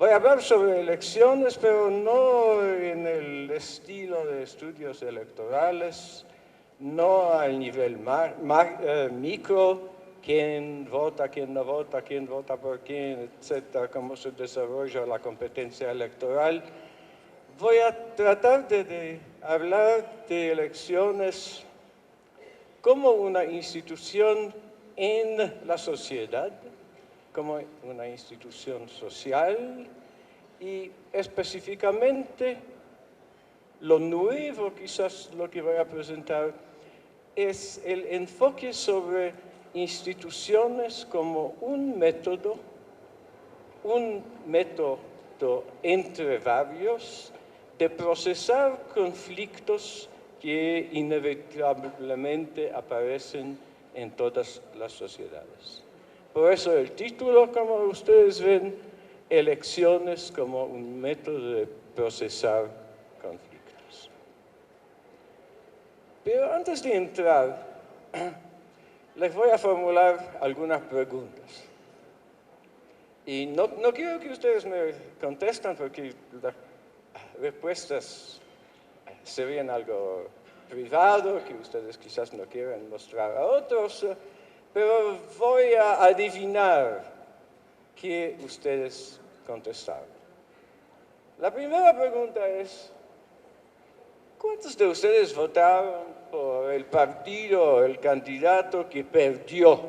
Voy a hablar sobre elecciones, pero no en el estilo de estudios electorales, no al nivel micro, quién vota, quién no vota, quién vota por quién, etcétera, cómo se desarrolla la competencia electoral. Voy a tratar de hablar de elecciones como una institución en la sociedad, como una institución social y específicamente lo nuevo, quizás lo que voy a presentar, es el enfoque sobre instituciones como un método entre varios de procesar conflictos que inevitablemente aparecen en todas las sociedades. Por eso el título, como ustedes ven, elecciones como un método de procesar conflictos. Pero antes de entrar, les voy a formular algunas preguntas. Y no quiero que ustedes me contesten porque las respuestas serían algo privado, que ustedes quizás no quieran mostrar a otros, pero voy a adivinar qué ustedes contestaron. La primera pregunta es, ¿cuántos de ustedes votaron por el partido o el candidato que perdió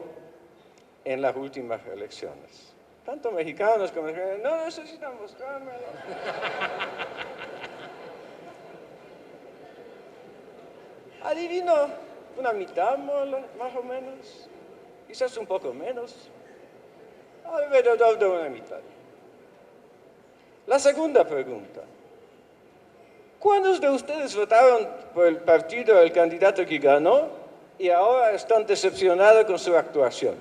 en las últimas elecciones? Tanto mexicanos como mexicanos, no necesitan mostrármelo. Adivino, una mitad más o menos, quizás un poco menos, alrededor de una mitad. La segunda pregunta, ¿cuántos de ustedes votaron por el partido del candidato que ganó y ahora están decepcionados con su actuación?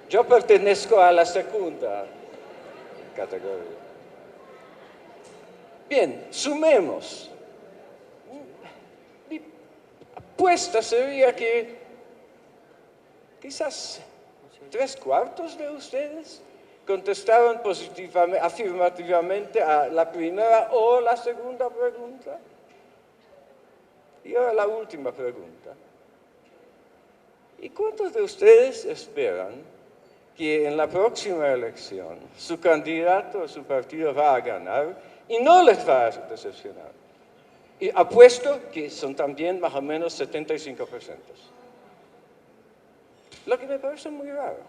Yo pertenezco a la segunda categoría. Bien, sumemos. Mi apuesta sería que quizás 3/4 de ustedes contestaron afirmativamente a la primera o la segunda pregunta. Y ahora la última pregunta. ¿Y cuántos de ustedes esperan que en la próxima elección su candidato o su partido va a ganar y no les va a decepcionar? Y apuesto que son también más o menos 75%. Lo que me parece muy raro.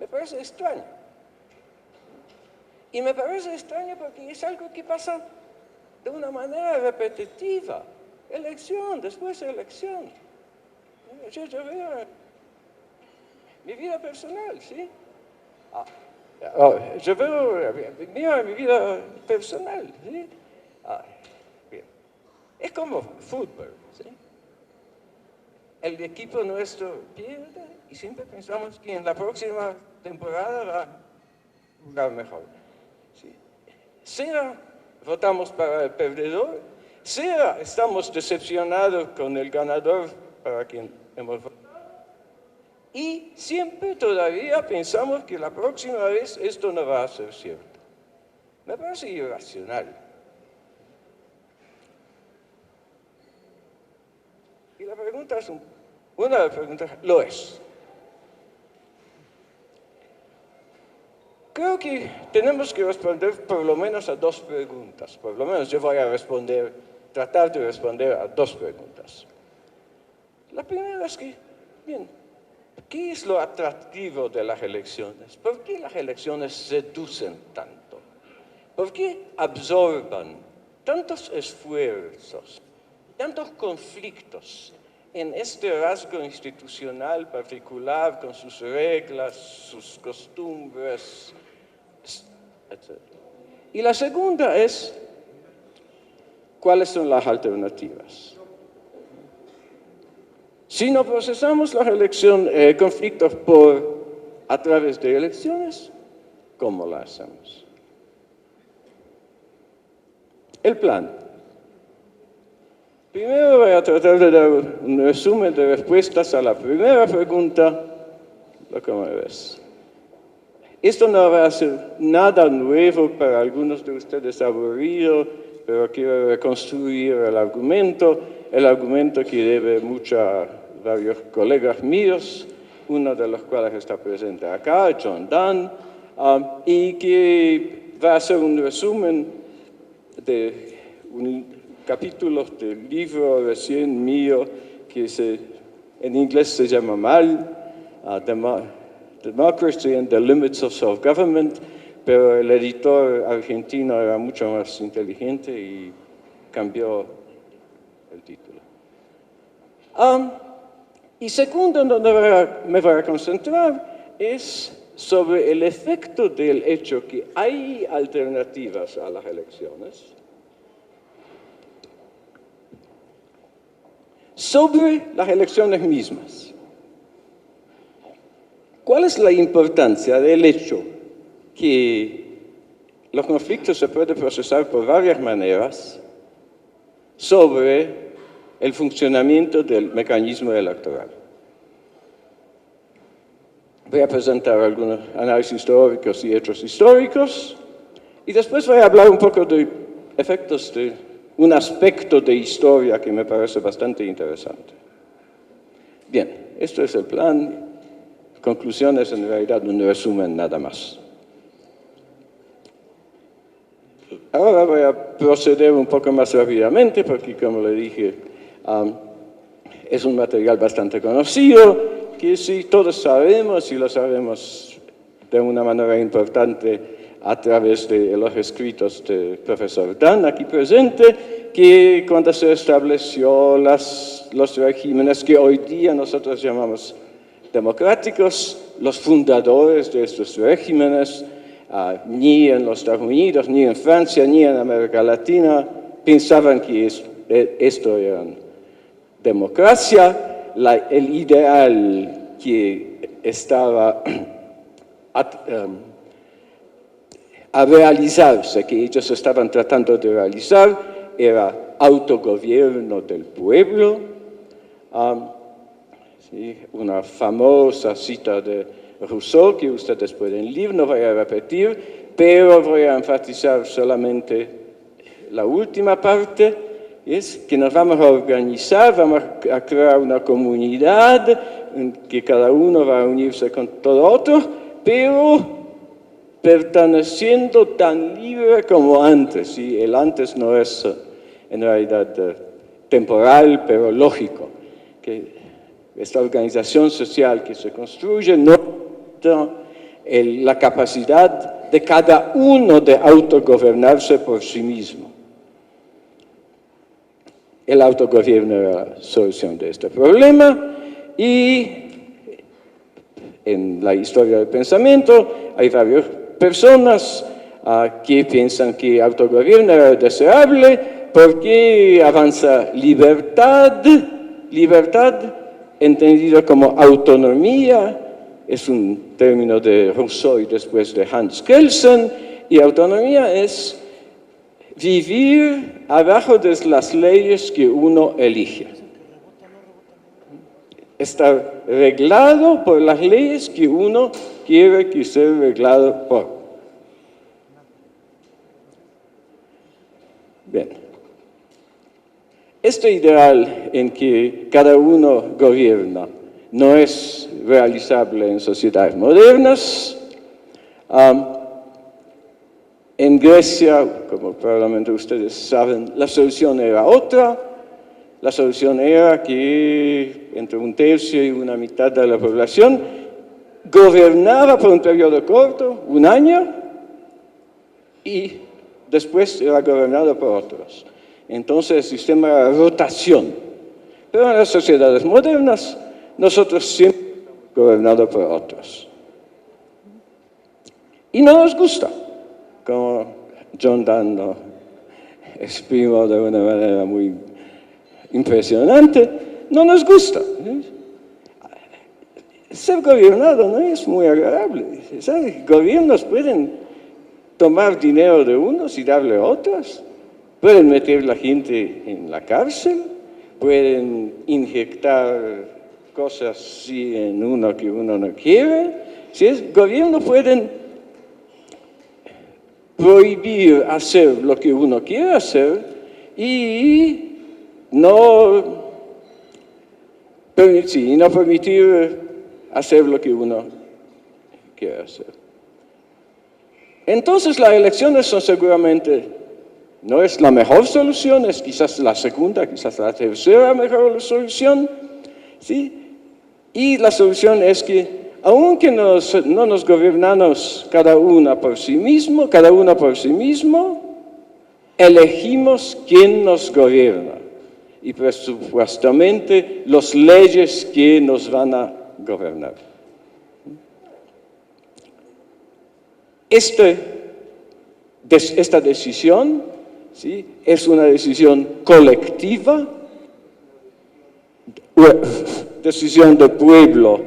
Me parece extraño. Y me parece extraño porque es algo que pasa de una manera repetitiva. Elección, después elección. Yo veo mi vida personal, ¿sí? Yo veo mi vida personal, ¿sí? Bien. Es como fútbol, ¿sí? El equipo nuestro pierde y siempre pensamos que en la próxima temporada va a jugar mejor. ¿Sí? Sea votamos para el perdedor, sea estamos decepcionados con el ganador para quien hemos votado, y siempre todavía pensamos que la próxima vez esto no va a ser cierto. Me parece irracional. Y la pregunta es, una de las preguntas lo es. Creo que tenemos que responder por lo menos a 2 preguntas. Por lo menos yo voy a tratar de responder a 2 preguntas. La primera es que, bien, ¿qué es lo atractivo de las elecciones? ¿Por qué las elecciones seducen tanto? ¿Por qué absorban tantos esfuerzos, tantos conflictos en este rasgo institucional particular con sus reglas, sus costumbres, etc.? Y la segunda es, ¿cuáles son las alternativas? Si no procesamos las conflictos a través de elecciones, ¿cómo lo hacemos? El plan. Primero voy a tratar de dar un resumen de respuestas a la primera pregunta, lo que me ves. Esto no va a ser nada nuevo para algunos de ustedes aburrido, pero quiero reconstruir el argumento que debe mucho a varios colegas míos, uno de los cuales está presente acá, John Donne, y que va a ser un resumen de un capítulo del libro recién mío que en inglés se llama Democracy and the Limits of Self-Government, pero el editor argentino era mucho más inteligente y cambió el título. Y segundo, en donde me voy a concentrar, es sobre el efecto del hecho que hay alternativas a las elecciones sobre las elecciones mismas. ¿Cuál es la importancia del hecho que los conflictos se pueden procesar por varias maneras sobre el funcionamiento del mecanismo electoral? Voy a presentar algunos análisis históricos y hechos históricos y después voy a hablar un poco de efectos de un aspecto de historia que me parece bastante interesante. Bien, esto es el plan. Conclusiones, en realidad, un resumen nada más. Ahora voy a proceder un poco más rápidamente porque, como le dije, es un material bastante conocido que sí todos sabemos y lo sabemos de una manera importante a través de los escritos del profesor Dunn aquí presente, que cuando se estableció los regímenes que hoy día nosotros llamamos democráticos, los fundadores de estos regímenes, ni en los Estados Unidos, ni en Francia, ni en América Latina, pensaban que esto era democracia. El ideal que estaba a realizarse, que ellos estaban tratando de realizar, era autogobierno del pueblo. Sí, una famosa cita de Rousseau que ustedes pueden leer, no voy a repetir, pero voy a enfatizar solamente la última parte, es que nos vamos a organizar, vamos a crear una comunidad en que cada uno va a unirse con todo otro, pero perteneciendo tan libre como antes. Y el antes no es en realidad temporal, pero lógico, que esta organización social que se construye no tiene la capacidad de cada uno de autogobernarse por sí mismo. El autogobierno es la solución de este problema y en la historia del pensamiento hay varias personas que piensan que el autogobierno es deseable porque avanza libertad, entendido como autonomía, es un término de Rousseau y después de Hans Kelsen, y autonomía es vivir abajo de las leyes que uno elige. Estar reglado por las leyes que uno quiere que sea reglado por. Bien. Este ideal en que cada uno gobierna no es realizable en sociedades modernas. En Grecia, como probablemente ustedes saben, la solución era otra. La solución era que entre un tercio y una mitad de la población gobernaba por un periodo corto, un año, y después era gobernado por otros. Entonces el sistema era rotación. Pero en las sociedades modernas, nosotros siempre estamos gobernados por otros. Y no nos gusta, como John Donne lo exprimó de una manera muy impresionante, no nos gusta. Ser gobernado no es muy agradable. ¿Sabe? Gobiernos pueden tomar dinero de unos y darle a otros. Pueden meter a la gente en la cárcel, pueden inyectar cosas sí, en uno que uno no quiere. ¿Sí? El gobierno pueden prohibir hacer lo que uno quiere hacer y no permitir hacer lo que uno quiere hacer. Entonces las elecciones son seguramente, no es la mejor solución, es quizás la segunda, quizás la tercera mejor solución, ¿sí? Y la solución es que, aunque no nos gobernamos cada una por sí mismo, elegimos quién nos gobierna y presupuestamente las leyes que nos van a gobernar. Esta decisión, ¿sí?, es una decisión colectiva, decisión del pueblo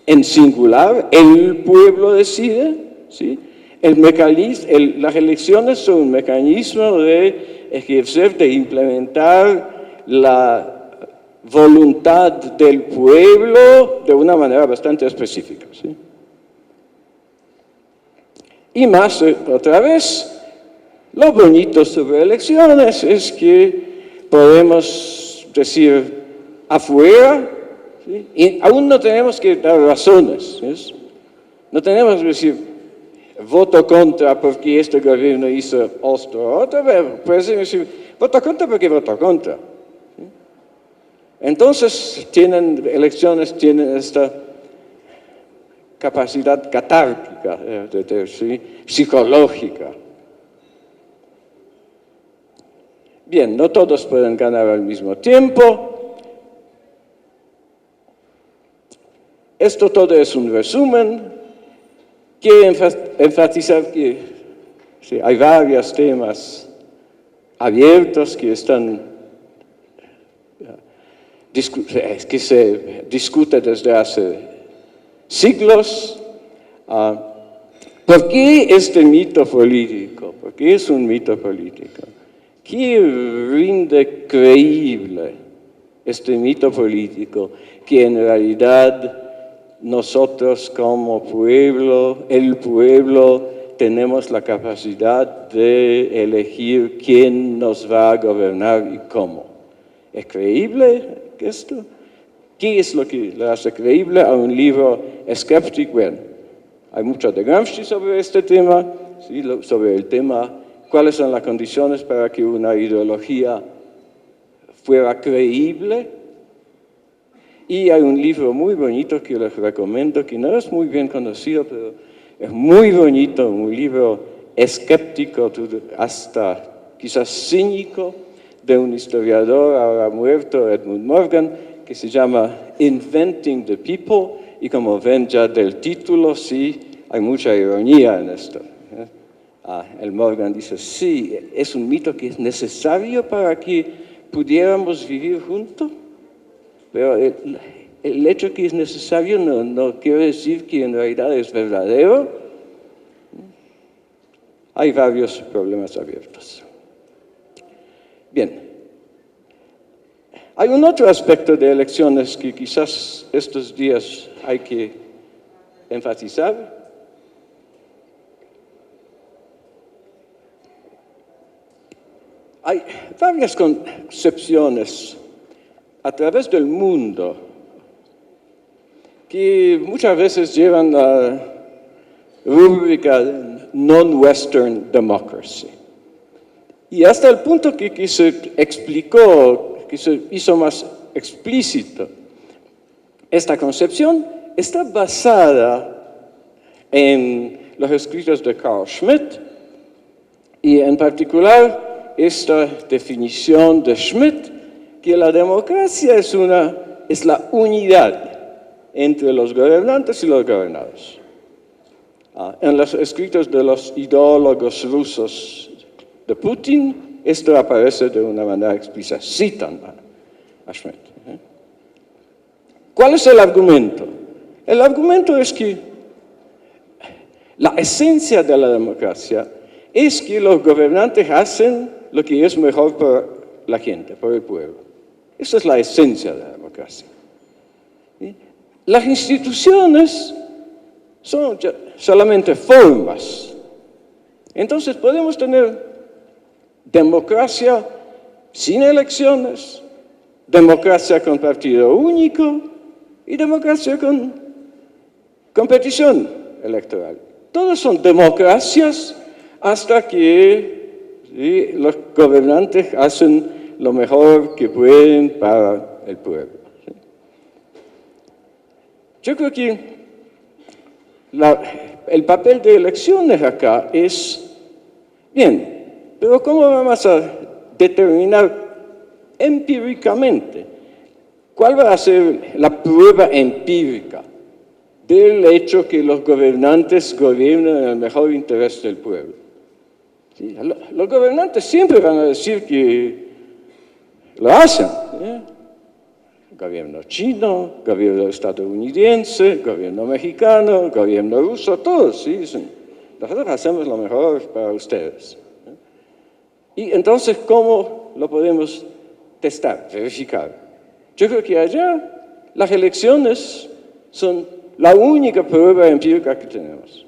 en singular, el pueblo decide, ¿sí? Las elecciones son un mecanismo de ejercer, de implementar la voluntad del pueblo de una manera bastante específica, ¿sí? Y más, otra vez, lo bonito sobre elecciones es que podemos decir afuera, ¿sí?, y aún no tenemos que dar razones, ¿sí? No tenemos que decir voto contra porque este gobierno hizo esto o otro, pero puede decir voto contra porque voto contra, ¿sí? Entonces elecciones tienen esta capacidad catárquica, ¿sí?, psicológica. Bien, no todos pueden ganar al mismo tiempo. Esto todo es un resumen. Quiero enfatizar que sí, hay varios temas abiertos que que se discuten desde hace siglos. ¿Por qué este mito político? ¿Por qué es un mito político? ¿Qué rinde creíble este mito político que en realidad nosotros como pueblo, el pueblo, tenemos la capacidad de elegir quién nos va a gobernar y cómo? ¿Es creíble esto? ¿Qué es lo que le hace creíble a un libro escéptico? Bueno, hay mucho de Gramsci sobre este tema, ¿sí?, sobre el tema cuáles son las condiciones para que una ideología fuera creíble. Y hay un libro muy bonito que les recomiendo, que no es muy bien conocido, pero es muy bonito, un libro escéptico, hasta quizás cínico, de un historiador ahora muerto, Edmund Morgan, que se llama Inventing the People, y como ven ya del título, sí, hay mucha ironía en esto. El Morgan dice, sí, es un mito que es necesario para que pudiéramos vivir juntos, pero el hecho que es necesario no quiere decir que en realidad es verdadero. Hay varios problemas abiertos. Bien. Hay un otro aspecto de elecciones que quizás estos días hay que enfatizar. Hay varias concepciones a través del mundo que muchas veces llevan la rúbrica de non-Western democracy. Y hasta el punto que se explicó, que se hizo más explícito, esta concepción está basada en los escritos de Carl Schmitt y en particular esta definición de Schmitt, que la democracia es la unidad entre los gobernantes y los gobernados. En los escritos de los ideólogos rusos de Putin, esto aparece de una manera explícita, citan a Schmitt. ¿Cuál es el argumento? El argumento es que la esencia de la democracia es que los gobernantes hacen lo que es mejor para la gente, para el pueblo. Esa es la esencia de la democracia. ¿Sí? Las instituciones son solamente formas. Entonces podemos tener democracia sin elecciones, democracia con partido único y democracia con competición electoral. Todas son democracias hasta que ¿sí? los gobernantes hacen lo mejor que pueden para el pueblo. ¿Sí? Yo creo que el papel de elecciones acá es, bien, pero ¿cómo vamos a determinar empíricamente cuál va a ser la prueba empírica del hecho que los gobernantes gobiernan en el mejor interés del pueblo? ¿Sí? Los gobernantes siempre van a decir que lo hacen. ¿Sí? Gobierno chino, gobierno estadounidense, gobierno mexicano, gobierno ruso, todos ¿sí? dicen, nosotros hacemos lo mejor para ustedes. Y entonces, ¿cómo lo podemos testar, verificar? Yo creo que allá las elecciones son la única prueba empírica que tenemos.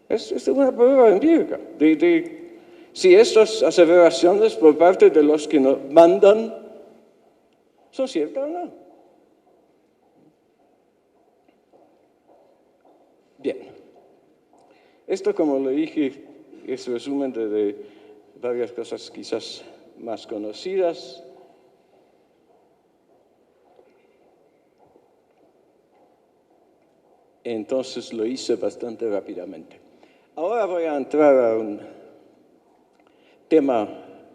Es una prueba empírica de si estas aseveraciones por parte de los que nos mandan son ciertas o no. Bien. Esto, como lo dije, es resumen de varias cosas quizás más conocidas. Entonces lo hice bastante rápidamente. Ahora voy a entrar a un tema,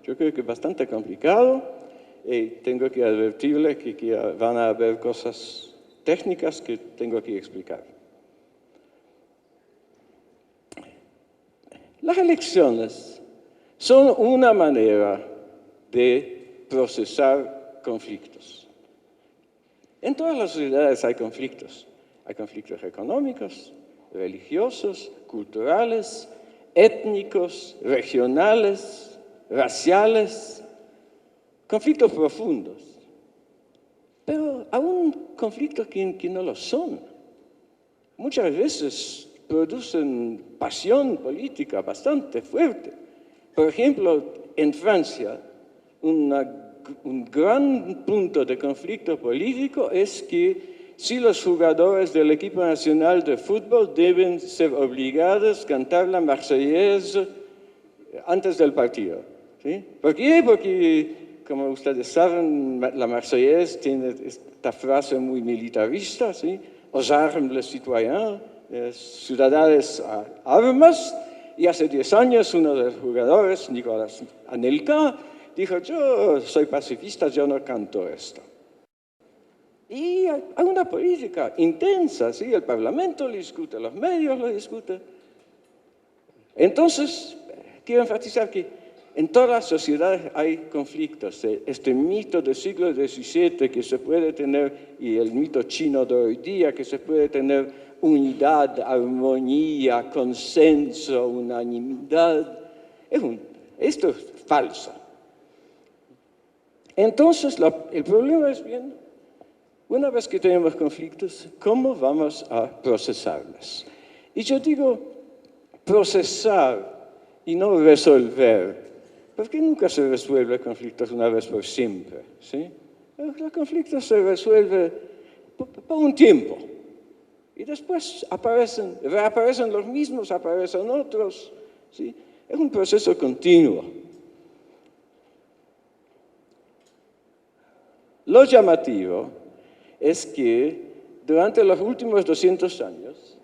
yo creo que bastante complicado, y tengo que advertirle que van a haber cosas técnicas que tengo que explicar. Las elecciones son una manera de procesar conflictos. En todas las sociedades hay conflictos. Hay conflictos económicos, religiosos, culturales, étnicos, regionales, raciales, conflictos profundos. Pero aún conflictos que no lo son. Muchas veces producen pasión política bastante fuerte. Por ejemplo, en Francia, un gran punto de conflicto político es que si los jugadores del equipo nacional de fútbol deben ser obligados a cantar la Marseillaise antes del partido. ¿Sí? ¿Por qué? Porque, como ustedes saben, la Marseillaise tiene esta frase muy militarista, ¿sí? Aux armes les citoyens, ciudadanos a armas, y hace 10 años uno de los jugadores, Nicolas Anelka, dijo, yo soy pacifista, yo no canto esto. Y hay una política intensa, ¿sí? El Parlamento lo discute, los medios lo discuten. Entonces, quiero enfatizar que en todas las sociedades hay conflictos. Este mito del siglo XVII que se puede tener, y el mito chino de hoy día, que se puede tener unidad, armonía, consenso, unanimidad, esto es falso. Entonces, el problema es bien, una vez que tenemos conflictos, ¿cómo vamos a procesarlos? Y yo digo procesar y no resolver, porque nunca se resuelve conflictos una vez por siempre, ¿sí? Los conflictos se resuelven por un tiempo y después reaparecen los mismos, aparecen otros, ¿sí? Es un proceso continuo. Lo llamativo es que durante los últimos 200 años,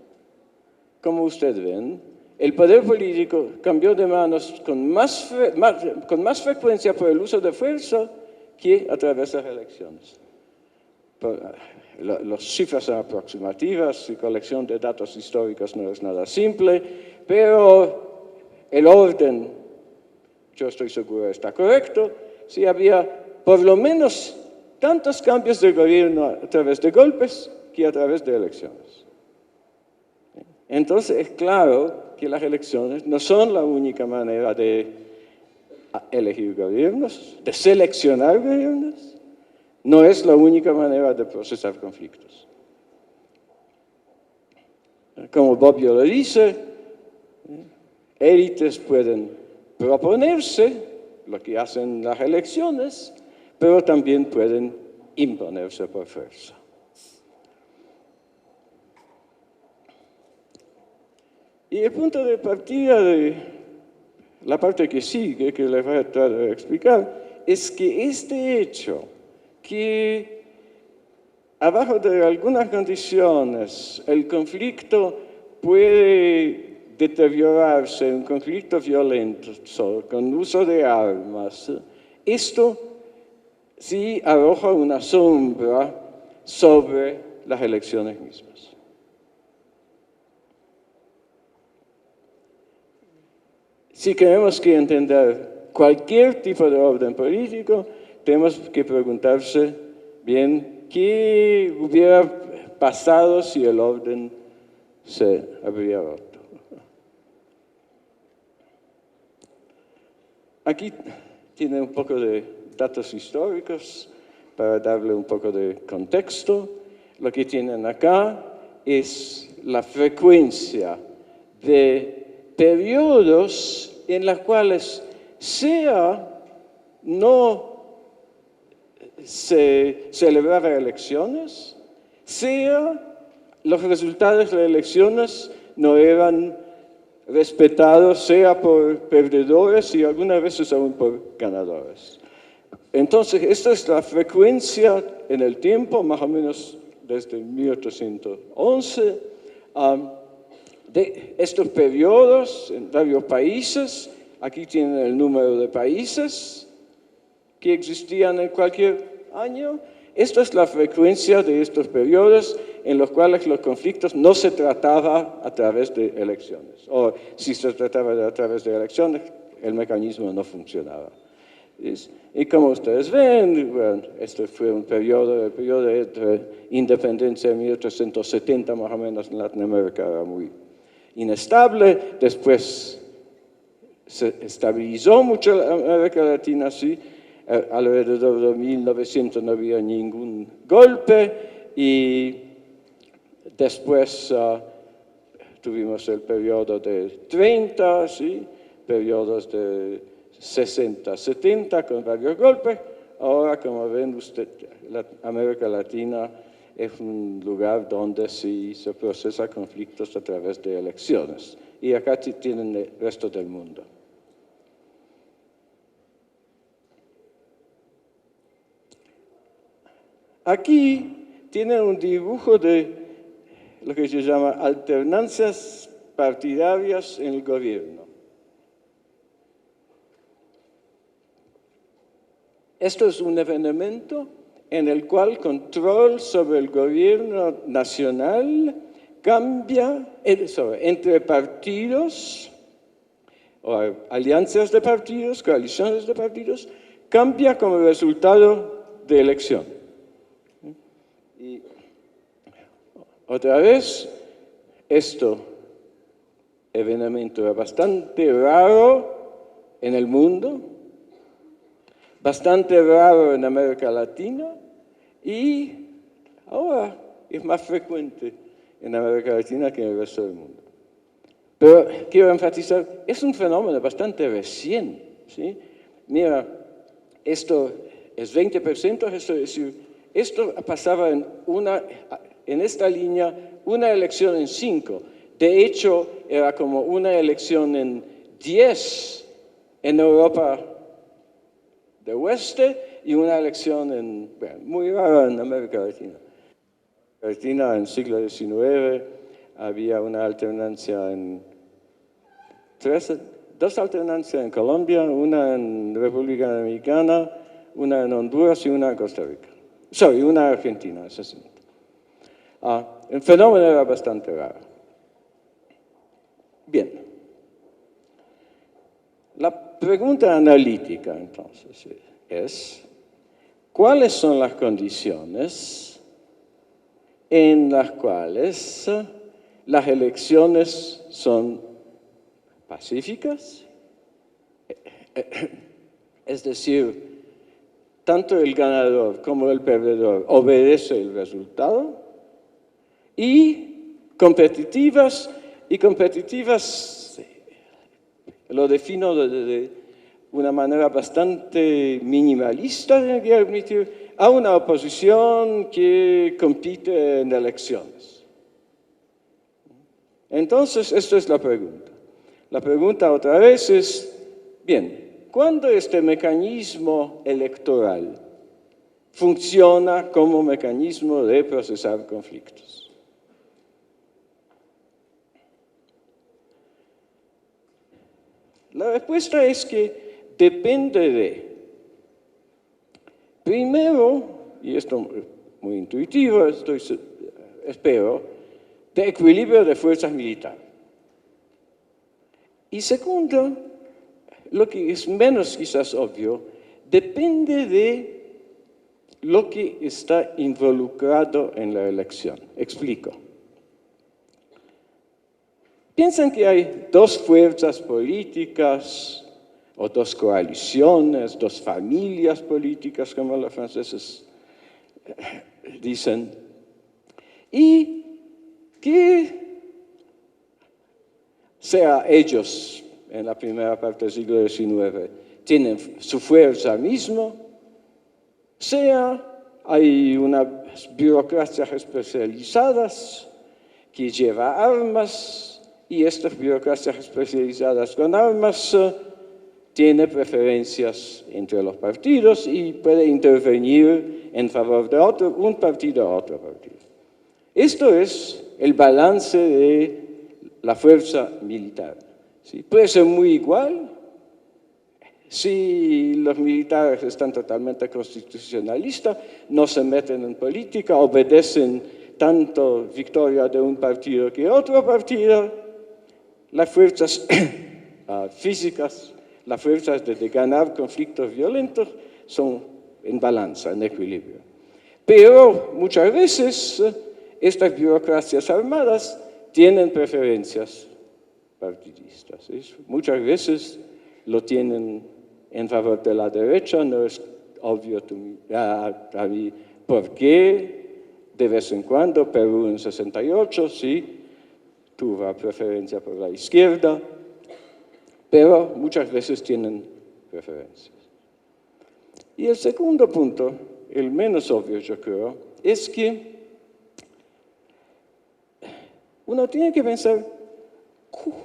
como ustedes ven, el poder político cambió de manos con más frecuencia por el uso de fuerza que a través de las elecciones. Las cifras son aproximativas, la colección de datos históricos no es nada simple, pero el orden, yo estoy seguro, está correcto. Sí había por lo menos tantos cambios de gobierno a través de golpes que a través de elecciones. Entonces es claro que las elecciones no son la única manera de elegir gobiernos, de seleccionar gobiernos, no es la única manera de procesar conflictos. Como Bobbio lo dice, élites pueden proponerse, lo que hacen las elecciones, pero también pueden imponerse por fuerza. Y el punto de partida de la parte que sigue, que les voy a tratar de explicar, es que este hecho, que abajo de algunas condiciones el conflicto puede deteriorarse en un conflicto violento con uso de armas, esto sí arroja una sombra sobre las elecciones mismas. Si queremos que entender cualquier tipo de orden político, tenemos que preguntarse bien qué hubiera pasado si el orden se habría roto. Aquí tiene un poco de datos históricos para darle un poco de contexto. Lo que tienen acá es la frecuencia de periodos en los cuales sea no se celebraba elecciones, sea los resultados de las elecciones no eran respetados, sea por perdedores y algunas veces aún por ganadores. Entonces, esta es la frecuencia en el tiempo, más o menos desde 1811, de estos periodos en varios países. Aquí tienen el número de países que existían en cualquier año. Esta es la frecuencia de estos periodos en los cuales los conflictos no se trataban a través de elecciones. O si se trataba a través de elecciones, el mecanismo no funcionaba. Y como ustedes ven, bueno, este fue un periodo, el periodo de independencia de 1870 más o menos en Latinoamérica era muy inestable. Después se estabilizó mucho la América Latina, sí. Alrededor de 1900 no había ningún golpe y después tuvimos el periodo de 30, ¿sí? Periodos de 60, 70 con varios golpes. Ahora, como ven ustedes, la América Latina es un lugar donde sí se procesa conflictos a través de elecciones. Y acá tienen el resto del mundo. Aquí tienen un dibujo de lo que se llama alternancias partidarias en el gobierno. Esto es un evento en el cual el control sobre el gobierno nacional cambia entre partidos, o alianzas de partidos, coaliciones de partidos, cambia como resultado de elección. Y otra vez, este evento es bastante raro en el mundo, bastante raro en América Latina y ahora es más frecuente en América Latina que en el resto del mundo. Pero quiero enfatizar, es un fenómeno bastante recién, ¿sí? Mira, esto es 20%, es decir, esto pasaba en esta línea una elección en 5. De hecho, era como una elección en 10 en Europa de Oeste y una elección muy rara en América Latina. En Argentina, en el siglo XIX, había una alternancia dos alternancias en Colombia, una en República Dominicana, una en Honduras y una en Costa Rica. Una en Argentina, eso sí. El fenómeno era bastante raro. Bien. La pregunta analítica, entonces, es, ¿cuáles son las condiciones en las cuales las elecciones son pacíficas, Es decir, tanto el ganador como el perdedor obedece el resultado, y competitivas, lo defino de una manera bastante minimalista, debería admitir, a una oposición que compite en elecciones. Entonces, esto es la pregunta. La pregunta otra vez es, bien, ¿cuándo este mecanismo electoral funciona como mecanismo de procesar conflictos? La respuesta es que depende de, primero, y esto es muy intuitivo, espero, de equilibrio de fuerzas militares. Y segundo, lo que es menos quizás obvio, depende de lo que está involucrado en la elección. Explico. Piensan que hay dos fuerzas políticas, o dos coaliciones, dos familias políticas, como los franceses dicen, y que sea ellos, en la primera parte del siglo XIX, tienen su fuerza mismo, sea hay unas burocracias especializadas que llevan armas, y estas burocracias especializadas con armas tienen preferencias entre los partidos y puede intervenir en favor de un partido a otro partido. Esto es el balance de la fuerza militar. ¿Sí? Puede ser muy igual si los militares están totalmente constitucionalistas, no se meten en política, obedecen tanto victoria de un partido que otro partido. Las fuerzas físicas, las fuerzas de ganar conflictos violentos son en balanza, en equilibrio. Pero muchas veces estas burocracias armadas tienen preferencias partidistas. Muchas veces lo tienen en favor de la derecha, no es obvio a mí por qué, de vez en cuando, Perú en 68, sí, tuvo preferencia por la izquierda, pero muchas veces tienen preferencias. Y el segundo punto, el menos obvio yo creo, es que uno tiene que pensar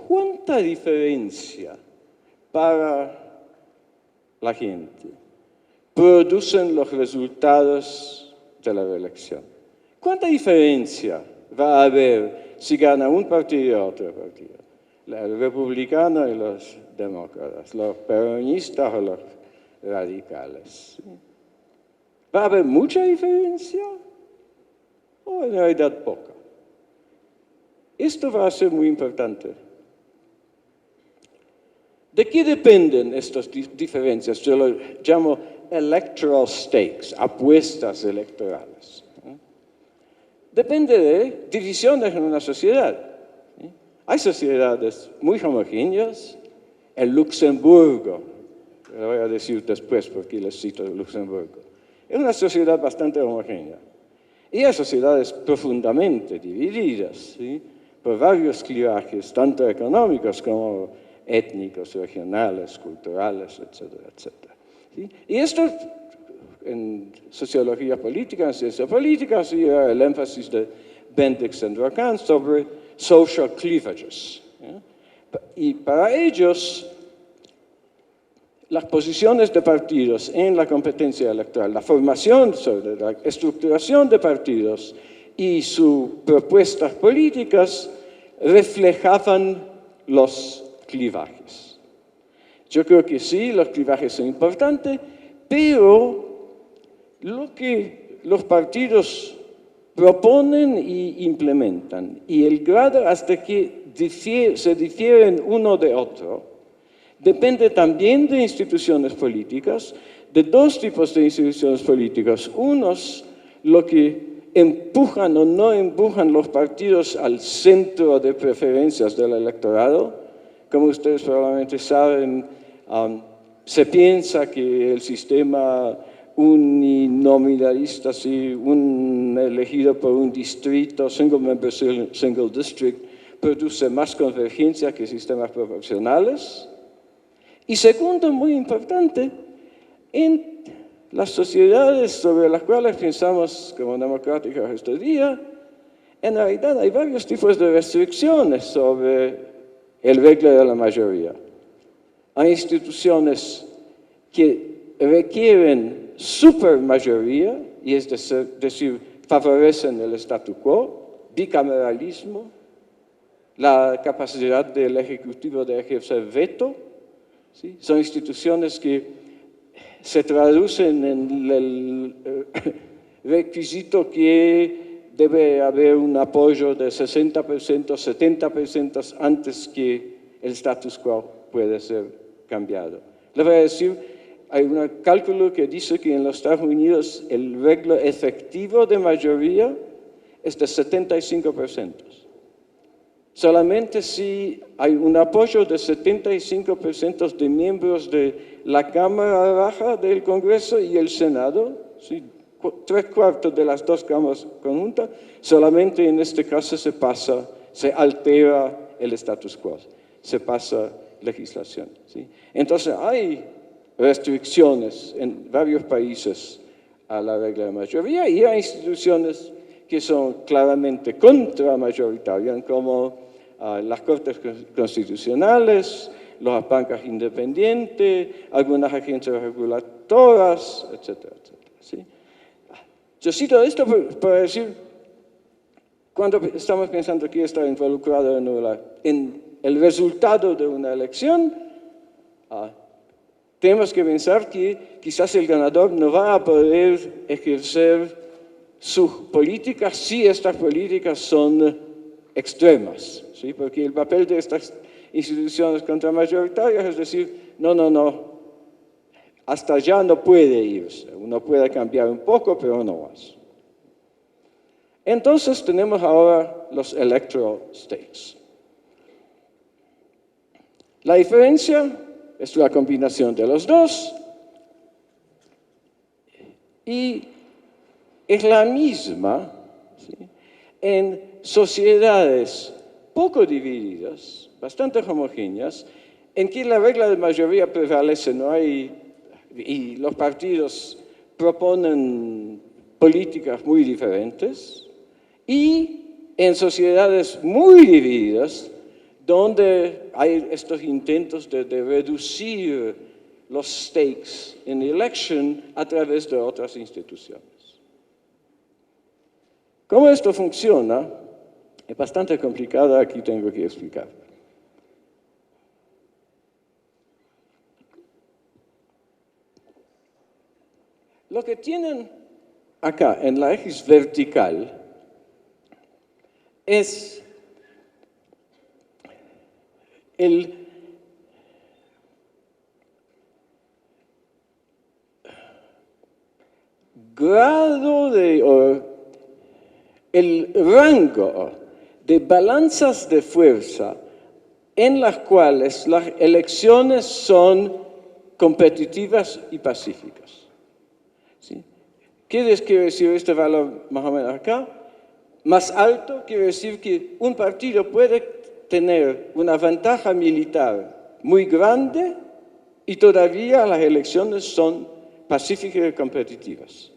cuánta diferencia para la gente producen los resultados de la elección. ¿Cuánta diferencia va a haber si gana un partido y otro partido? El republicano y los demócratas, los peronistas o los radicales. ¿Va a haber mucha diferencia o en realidad poca? Esto va a ser muy importante. ¿De qué dependen estas diferencias? Yo lo llamo electoral stakes, apuestas electorales. Depende de divisiones en una sociedad. Hay sociedades muy homogéneas. El Luxemburgo, lo voy a decir después porque les cito Luxemburgo, es una sociedad bastante homogénea. Y hay sociedades profundamente divididas, ¿sí?, por varios clivajes, tanto económicos como étnicos, regionales, culturales, etcétera, etcétera. ¿Sí? Y esto, en sociología política, en ciencia política, sí, el énfasis de Bendix y Racan sobre social cleavages. ¿Sí? Y para ellos, las posiciones de partidos en la competencia electoral, la formación sobre la estructuración de partidos y sus propuestas políticas reflejaban los clivajes. Yo creo que sí, los clivajes son importantes, pero lo que los partidos proponen y implementan y el grado hasta que se difieren uno de otro depende también de instituciones políticas, de dos tipos de instituciones políticas. Unos, lo que empujan o no empujan los partidos al centro de preferencias del electorado. Como ustedes probablemente saben, Se piensa que el sistema uninominalista, sí, un elegido por un distrito, single member, single district, produce más convergencia que sistemas proporcionales. Y segundo, muy importante, en las sociedades sobre las cuales pensamos como democráticas este día, en realidad hay varios tipos de restricciones sobre el regla de la mayoría. Hay instituciones que requieren supermayoría, y es decir, favorecen el statu quo, bicameralismo, la capacidad del Ejecutivo de ejercer veto. ¿Sí? Son instituciones que se traducen en el requisito que debe haber un apoyo de 60%, 70% antes que el status quo pueda ser cambiado. Le voy a decir, hay un cálculo que dice que en los Estados Unidos el regla efectivo de mayoría es de 75%. Solamente si hay un apoyo de 75% de miembros de la Cámara Baja del Congreso y el Senado, ¿sí? 3/4 de las dos cámaras conjuntas, solamente en este caso se altera el status quo, se pasa legislación. ¿Sí? Entonces hay restricciones en varios países a la regla de mayoría y hay instituciones que son claramente contramayoritarias, como las Cortes Constitucionales, las bancas independientes, algunas agencias reguladoras, etcétera, etcétera. ¿Sí? Yo cito esto para decir, cuando estamos pensando que está involucrado en el resultado de una elección, tenemos que pensar que quizás el ganador no va a poder ejercer sus políticas si estas políticas son extremas, ¿sí? Porque el papel de estas instituciones contramayoritarias es decir, no, hasta allá no puede irse, uno puede cambiar un poco, pero no más. Entonces tenemos ahora los electoral states. La diferencia es la combinación de los dos y es la misma, ¿sí? En sociedades poco divididas, bastante homogéneas, en que la regla de mayoría prevalece, no hay, y los partidos proponen políticas muy diferentes, y en sociedades muy divididas, donde hay estos intentos de reducir los stakes en elección a través de otras instituciones. ¿Cómo esto funciona? Es bastante complicado, aquí tengo que explicar. Lo que tienen acá en la eje vertical es el grado el rango de balanzas de fuerza en las cuales las elecciones son competitivas y pacíficas. ¿Sí? ¿Qué quiere decir este valor más o menos acá? Más alto quiere decir que un partido puede tener una ventaja militar muy grande y todavía las elecciones son pacíficas y competitivas.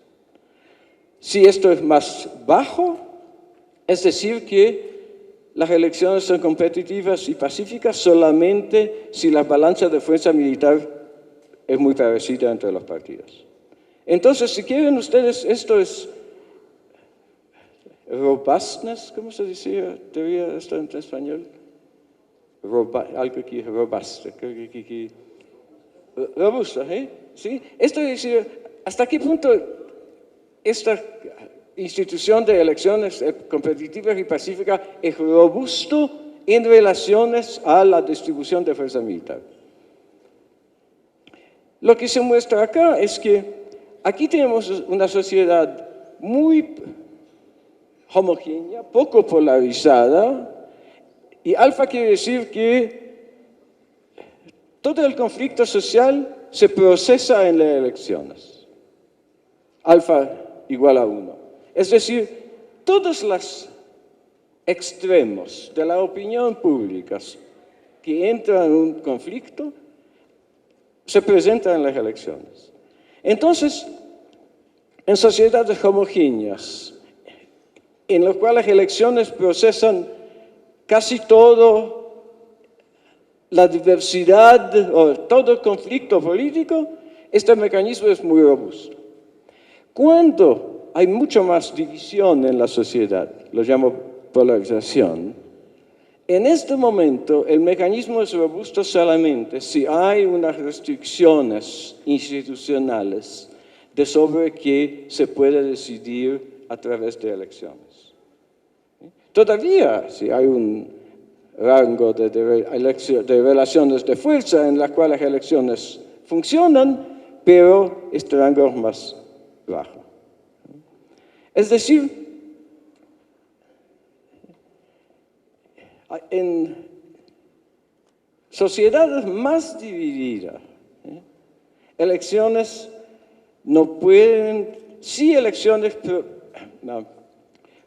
Si esto es más bajo, es decir que las elecciones son competitivas y pacíficas solamente si la balanza de fuerza militar es muy parecida entre los partidos. Entonces, si quieren ustedes, esto es robustness, ¿cómo se decía? ¿Debería esto en español? Algo que es robusto, robusto, ¿eh? ¿Sí? Esto es decir, ¿hasta qué punto esta institución de elecciones competitivas y pacíficas es robusto en relaciones a la distribución de fuerza militar? Lo que se muestra acá es que aquí tenemos una sociedad muy homogénea, poco polarizada, y alfa quiere decir que todo el conflicto social se procesa en las elecciones. Alfa igual a 1. Es decir, todos los extremos de la opinión pública que entran en un conflicto se presentan en las elecciones. Entonces, en sociedades homogéneas, en las cuales las elecciones procesan casi todo la diversidad o todo conflicto político, este mecanismo es muy robusto. Cuando hay mucho más división en la sociedad, lo llamo polarización, en este momento el mecanismo es robusto solamente si hay unas restricciones institucionales de sobre qué se puede decidir a través de elecciones. Todavía, si hay un rango de relaciones de fuerza en las cuales las elecciones funcionan, pero este rango es más bajo. Es decir, en sociedades más divididas, elecciones no pueden, si elecciones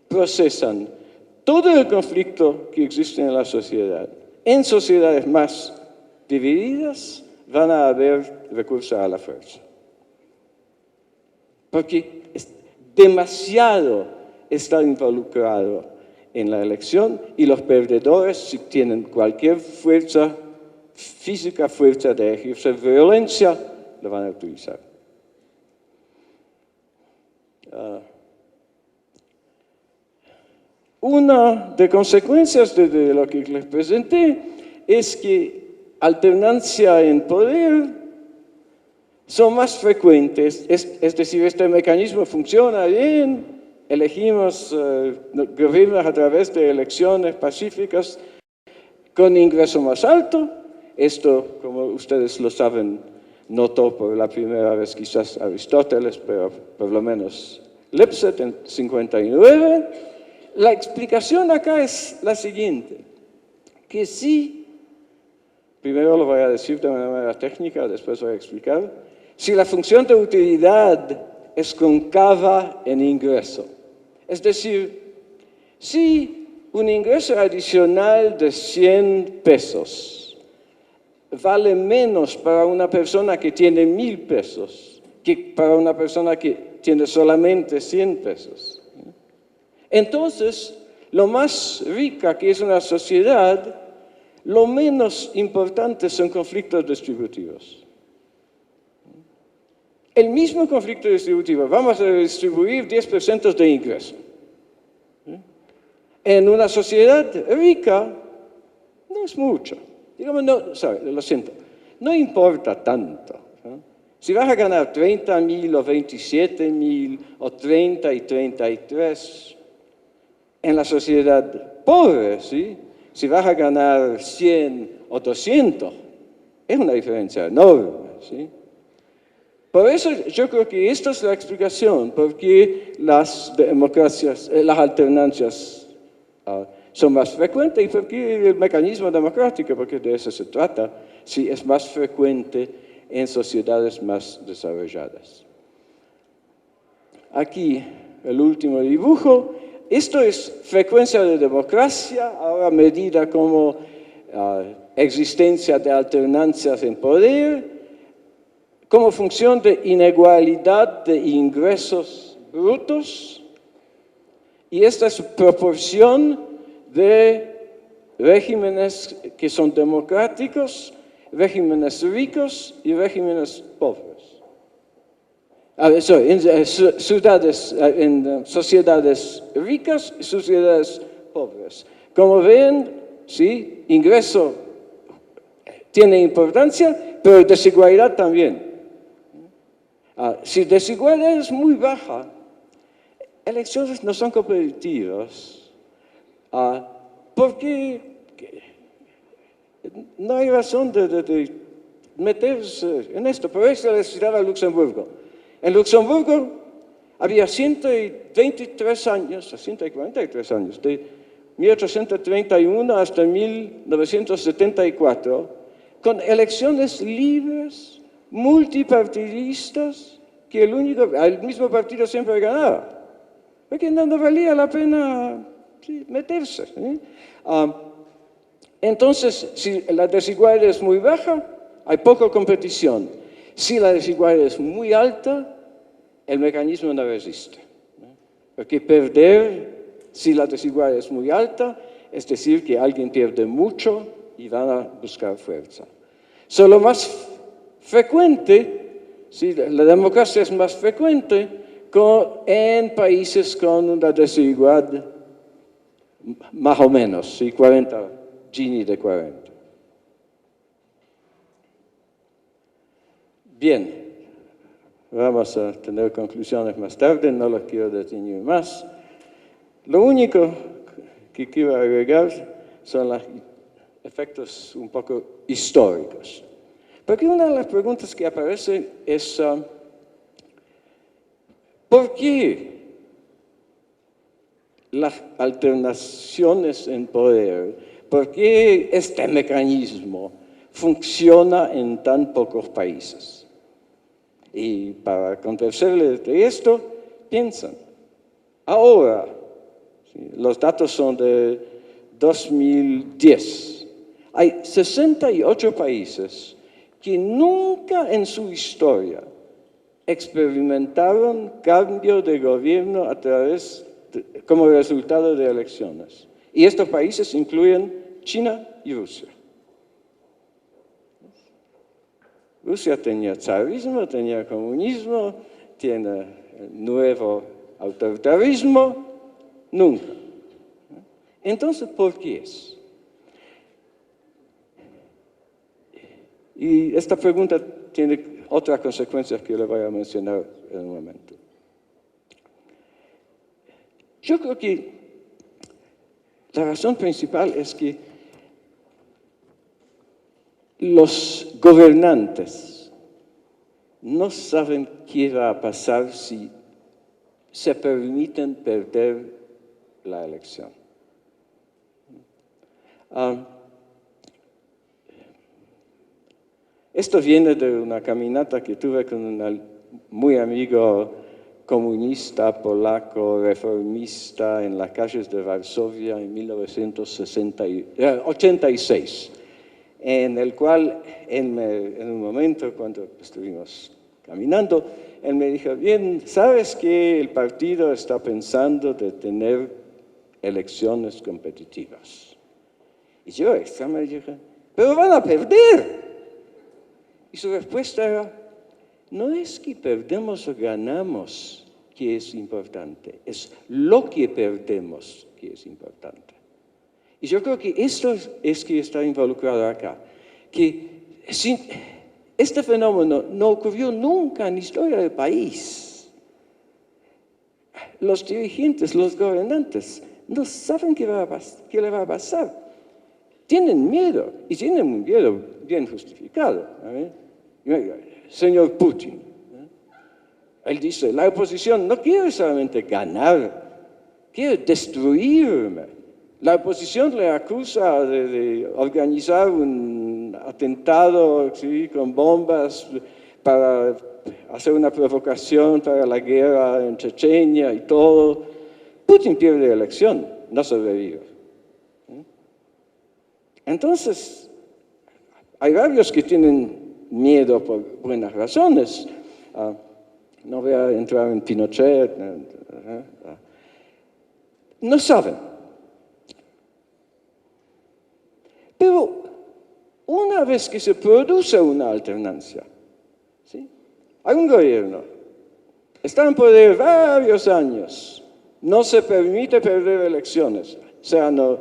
procesan todo el conflicto que existe en la sociedad. En sociedades más divididas van a haber recursos a la fuerza. Porque demasiado está involucrado en la elección y los perdedores, si tienen cualquier fuerza física, fuerza de ejercer violencia, lo van a utilizar. Una de consecuencias de lo que les presenté es que alternancia en poder son más frecuentes, es decir, este mecanismo funciona bien, elegimos gobiernos a través de elecciones pacíficas con ingreso más alto. Esto, como ustedes lo saben, notó por la primera vez quizás Aristóteles, pero por lo menos Lipset en 59. La explicación acá es la siguiente, que si, primero lo voy a decir de una manera técnica, después voy a explicar, si la función de utilidad es cóncava en ingreso, es decir, si un ingreso adicional de 100 pesos vale menos para una persona que tiene 1,000 pesos que para una persona que tiene solamente 100 pesos. Entonces, lo más rica que es una sociedad, lo menos importante son conflictos distributivos. El mismo conflicto distributivo, vamos a distribuir 10% de ingreso. En una sociedad rica, no es mucho. Digamos, lo siento, no importa tanto. Si vas a ganar 30,000 o 27,000 o 30 y 33, en la sociedad pobre, ¿sí? Si vas a ganar 100 o 200, es una diferencia enorme, ¿sí? Por eso yo creo que esta es la explicación por qué las democracias, las alternancias son más frecuentes y por qué el mecanismo democrático, porque de eso se trata, sí es más frecuente en sociedades más desarrolladas. Aquí el último dibujo. Esto es frecuencia de democracia, ahora medida como existencia de alternancias en poder, como función de inigualdad de ingresos brutos, y esta es proporción de regímenes que son democráticos, regímenes ricos y regímenes pobres. En sociedades ricas y sociedades pobres. Como ven, ¿sí? Ingreso tiene importancia, pero desigualdad también. Si desigualdad es muy baja, elecciones no son competitivas, porque no hay razón de meterse en esto. Por eso les citaba Luxemburgo. En Luxemburgo había 123 años, 143 años, de 1831 hasta 1974, con elecciones libres, multipartidistas que el mismo partido siempre ganaba. Porque no valía la pena meterse. Entonces, si la desigualdad es muy baja, hay poca competición. Si la desigualdad es muy alta, el mecanismo no resiste. Porque perder, si la desigualdad es muy alta, es decir, que alguien pierde mucho y van a buscar fuerza. Lo más frecuente, la democracia es más frecuente en países con una desigualdad más o menos, 40 Gini de 40. Bien, vamos a tener conclusiones más tarde, no las quiero detener más. Lo único que quiero agregar son los efectos un poco históricos. Porque una de las preguntas que aparece es, ¿por qué las alternaciones en poder, por qué este mecanismo funciona en tan pocos países? Y para convencerles de esto, piensan, ahora, los datos son de 2010, hay 68 países que nunca en su historia experimentaron cambio de gobierno como resultado de elecciones. Y estos países incluyen China y Rusia. Rusia tenía zarismo, tenía comunismo, tiene nuevo autoritarismo, nunca. Entonces, ¿por qué es? Y esta pregunta tiene otras consecuencias que le voy a mencionar en un momento. Yo creo que la razón principal es que los gobernantes no saben qué va a pasar si se permiten perder la elección. Esto viene de una caminata que tuve con un muy amigo comunista polaco, reformista, en las calles de Varsovia en 1986, en el cual en un momento cuando estuvimos caminando, él me dijo, bien, ¿sabes que el partido está pensando de tener elecciones competitivas? Y yo me dije, pero van a perder. Y su respuesta era, no es que perdemos o ganamos que es importante, es lo que perdemos que es importante. Y yo creo que esto es que está involucrado acá, que este fenómeno no ocurrió nunca en la historia del país. Los dirigentes, los gobernantes, no saben qué le va a pasar. Tienen miedo, y tienen un miedo bien justificado. Señor Putin, él dice, la oposición no quiere solamente ganar, quiere destruirme. La oposición le acusa de organizar un atentado con bombas para hacer una provocación para la guerra en Chechenia y todo. Putin pierde la elección, no sobrevive. Entonces, hay varios que tienen miedo por buenas razones. No voy a entrar en Pinochet. No saben. Pero una vez que se produce una alternancia, ¿sí? Hay un gobierno, está en poder varios años, no se permite perder elecciones, o sea, no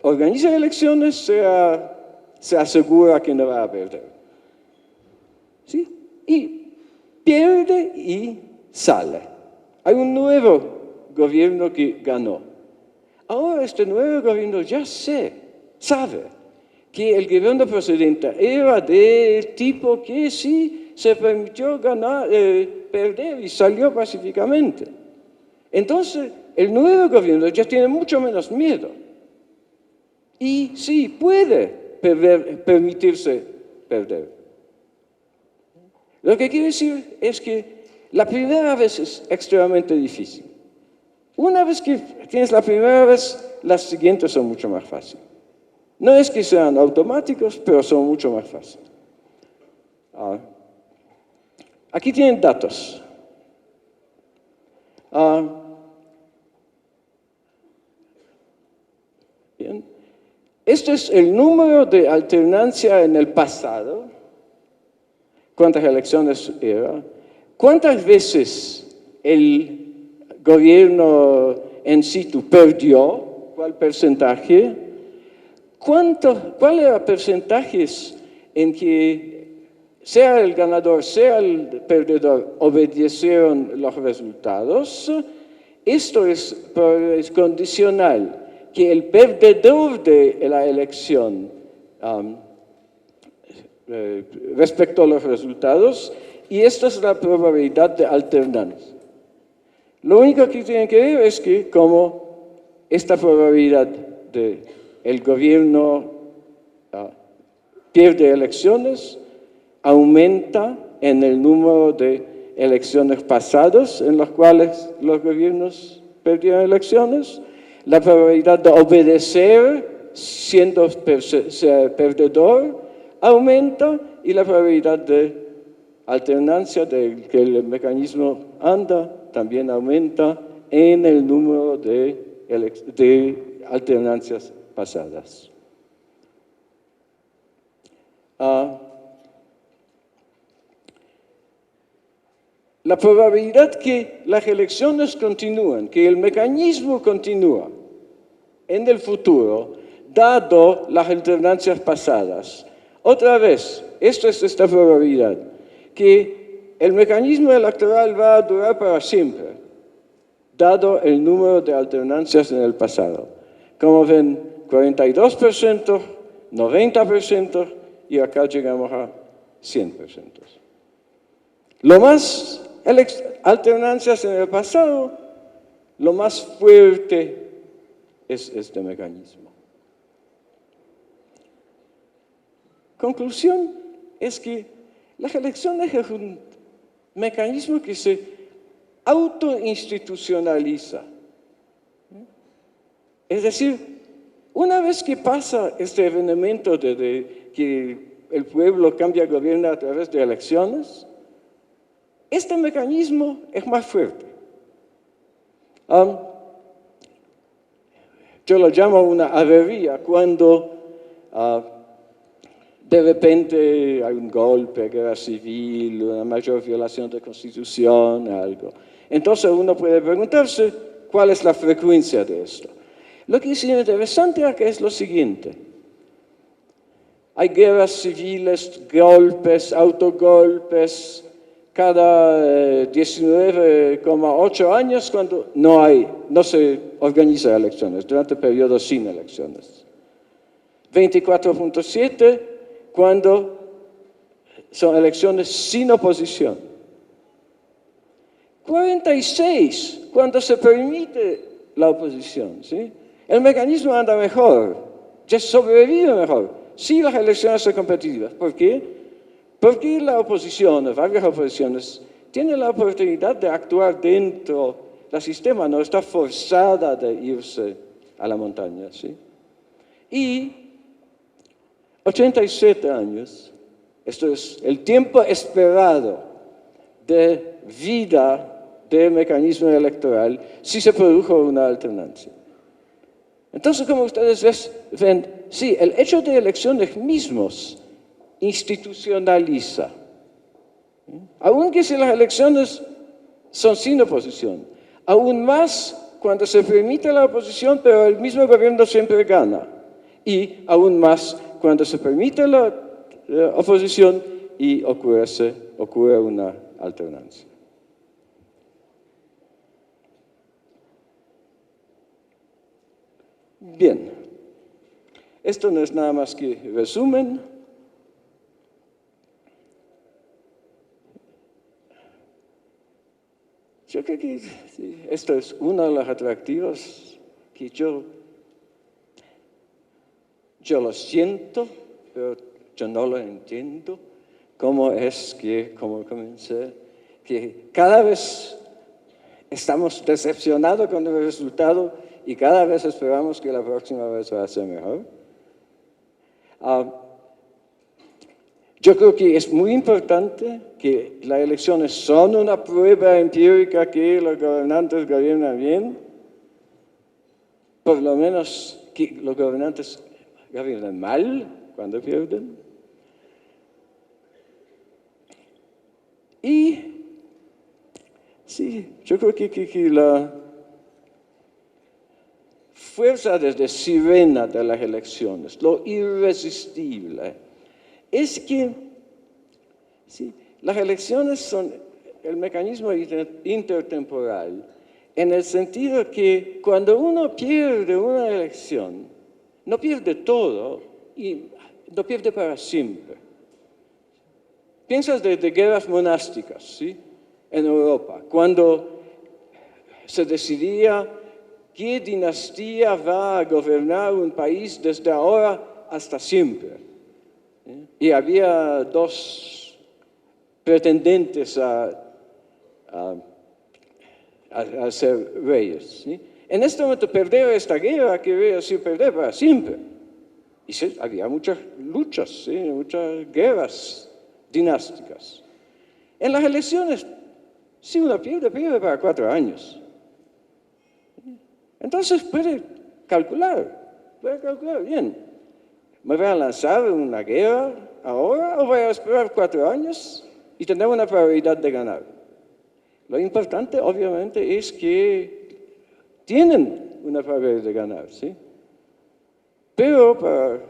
organiza elecciones, se asegura que no va a perder. ¿Sí? Y pierde y sale. Hay un nuevo gobierno que ganó. Ahora este nuevo gobierno ya sabe que el gobierno precedente era del tipo que sí se permitió perder y salió pacíficamente. Entonces, el nuevo gobierno ya tiene mucho menos miedo. Y sí, puede permitirse perder. Lo que quiere decir es que la primera vez es extremadamente difícil. Una vez que tienes la primera vez, las siguientes son mucho más fáciles. No es que sean automáticos, pero son mucho más fáciles. Aquí tienen datos. Bien. Este es el número de alternancia en el pasado. ¿Cuántas elecciones era? ¿Cuántas veces el gobierno en situ perdió? ¿Cuál porcentaje? ¿Cuál era el porcentaje en que sea el ganador, sea el perdedor, obedecieron los resultados? Esto es condicional, que el perdedor de la elección respecto a los resultados, y esta es la probabilidad de alternancia. Lo único que tienen que ver es que como esta probabilidad de el gobierno pierde elecciones, aumenta en el número de elecciones pasadas en las cuales los gobiernos perdieron elecciones, la probabilidad de obedecer siendo perdedor aumenta y la probabilidad de alternancia de que el mecanismo anda también aumenta en el número de alternancias pasadas. La probabilidad que las elecciones continúen, que el mecanismo continúa en el futuro, dado las alternancias pasadas. Otra vez, esta es esta probabilidad, que el mecanismo electoral va a durar para siempre, dado el número de alternancias en el pasado. Como ven, 42%, 90%, y acá llegamos a 100%. Lo más alternancias en el pasado, lo más fuerte es este mecanismo. Conclusión es que las elecciones es un mecanismo que se autoinstitucionaliza. Es decir, una vez que pasa este evento de que el pueblo cambia gobierno a través de elecciones, este mecanismo es más fuerte. Yo lo llamo una avería cuando de repente hay un golpe, guerra civil, una mayor violación de la Constitución, algo. Entonces uno puede preguntarse cuál es la frecuencia de esto. Lo que es interesante acá es lo siguiente. Hay guerras civiles, golpes, autogolpes, cada 19,8 años cuando no se organizan elecciones, durante periodos sin elecciones. 24,7 cuando son elecciones sin oposición. 46 cuando se permite la oposición, ¿sí? El mecanismo anda mejor, ya sobrevive mejor, si las elecciones son competitivas. ¿Por qué? Porque la oposición, varias oposiciones, tienen la oportunidad de actuar dentro del sistema, no está forzada de irse a la montaña, ¿sí? Y 87 años, esto es el tiempo esperado de vida del mecanismo electoral si se produjo una alternancia. Entonces, como ustedes ven, sí, el hecho de elecciones mismos institucionaliza. Aunque si las elecciones son sin oposición, aún más cuando se permite la oposición, pero el mismo gobierno siempre gana. Y aún más cuando se permite la oposición y ocurre una alternancia. Bien, esto no es nada más que resumen. Yo creo que sí, esto es uno de los atractivos que yo lo siento, pero yo no lo entiendo, cómo es que, como comencé, que cada vez estamos decepcionados con el resultado y cada vez esperamos que la próxima vez va a ser mejor. Yo creo que es muy importante que las elecciones son una prueba empírica que los gobernantes gobiernan bien, por lo menos que los gobernantes gobiernan mal cuando pierden. Y sí, yo creo que la fuerza desde sirena de las elecciones, lo irresistible, es que sí, las elecciones son el mecanismo intertemporal, en el sentido que cuando uno pierde una elección, no pierde todo y no pierde para siempre. Piensas de guerras monásticas, ¿sí? En Europa, cuando se decidía qué dinastía va a gobernar un país desde ahora hasta siempre. Y había dos pretendientes a ser reyes. ¿Sí? En este momento, perder esta guerra quería decir perder para siempre. Y sí, había muchas luchas, ¿sí? Muchas guerras dinásticas. En las elecciones, si uno pierde, pierde para 4 años. Entonces puede calcular bien. ¿Me voy a lanzar una guerra ahora o voy a esperar 4 años y tener una probabilidad de ganar? Lo importante, obviamente, es que tienen una probabilidad de ganar, ¿sí? Pero para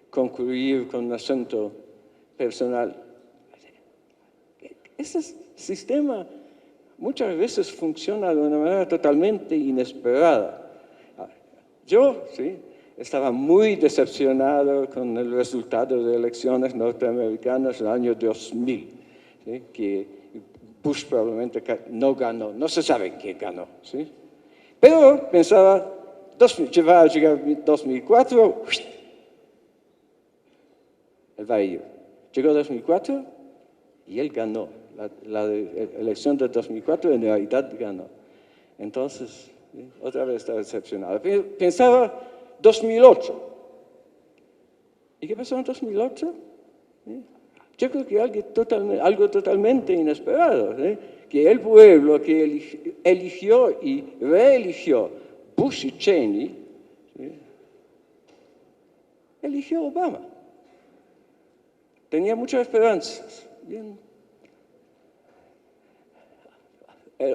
concluir con un asunto personal, ese sistema muchas veces funciona de una manera totalmente inesperada. Yo, sí, estaba muy decepcionado con el resultado de elecciones norteamericanas en el año 2000, ¿sí? Que Bush probablemente no ganó, no se sabe quién ganó, ¿sí? Pero pensaba, va a llegar 2004, él va a ir. Llegó 2004 y él ganó. La elección de 2004 en realidad ganó. Entonces, ¿sí? Otra vez estaba decepcionado. Pensaba 2008. ¿Y qué pasó en 2008? ¿Sí? Yo creo que algo totalmente inesperado. ¿Sí? Que el pueblo que eligió y reeligió Bush y Cheney, ¿sí? Eligió Obama. Tenía muchas esperanzas. Bien.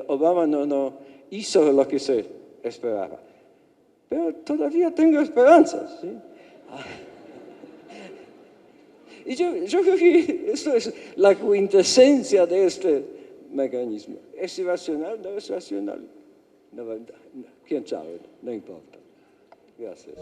Obama no hizo lo que se esperaba. Pero todavía tengo esperanzas. ¿Sí? Y yo creo que eso es la quintesencia de este mecanismo. ¿Es irracional? ¿No es racional? No, quién sabe, no importa. Gracias.